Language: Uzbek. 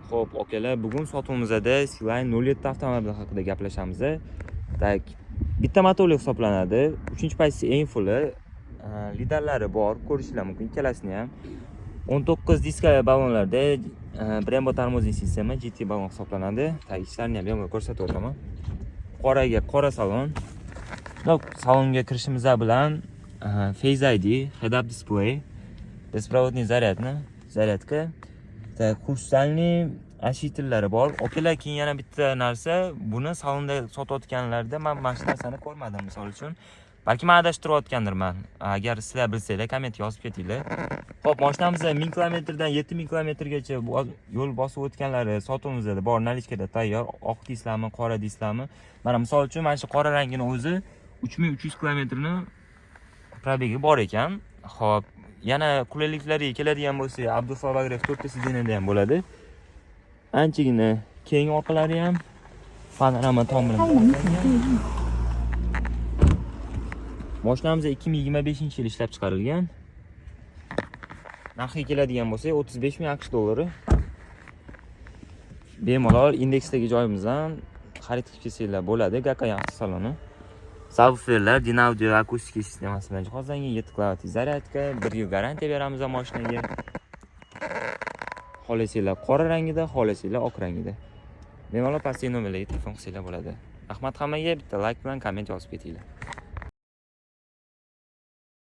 Xo'p, akalar, bugun sotuvimizda Skyline 07 avtomobil haqida gaplashamiz. Tak, bitta motorli hisoblanadi. 3-pozitsiyasi eng fulli. Liderlari bor, ko'rishinglar mumkin ikkalasini ham. 19 diskali ballonlarda Brembo tormozning sistema GT ballon hisoblanadi. Tak, ishlarini ham yo'q ko'rsatib o'taman. Qora salon. Salonga kirishimiz bilan Face ID, head up display, беспроводный zaryadka. Xustalniy ashitillari bor. Okalar, keyin yana bitta narsa, buni salonda sotayotganlarda men mana shu narsani ko'rmadim, misol uchun. Balki men adashtirayotgandirman. Agar sizlar bilsanglar, kommentga yozib ketinglar. Xo'p, mashinamiz 1000 kilometrdan 7000 kilometrgacha yo'l bosib o'tganlari sotuvimizda bor, nalichkada tayyor. Oq dislarmi, qora dislarmi? Mana misol uchun mana shu qora rangini o'zi 3300 kilometrni probegi bor ekan. Xo'p, yana qulayliklariga keladigan bo'lsak, Abdusabagrev 4 sidenada ham bo'ladi. Anchagina keng orqalari ham panorama tom bilan. Mashinamiz 2025-yil ishlab chiqarilgan. Narxiga keladigan bo'lsak, 35000 AQSh dollari. Bemalol indeksdagi joyimizdan xarid qilib kelsanglar bo'ladi. Gaka avtosaloni. Subwooferlar, Dynaudio akustik sistemasi bilan jihozlangan, 7 klaviatur zaryadka, 1 yil garantiya beramiz mashinaga. Xohlasanglar qora rangida, xohlasanglar oq rangida. Bemalol pastki nomerlarga telefon qilsanglar bo'ladi. Rahmat hammaga, bitta like bilan komment yozib ketinglar.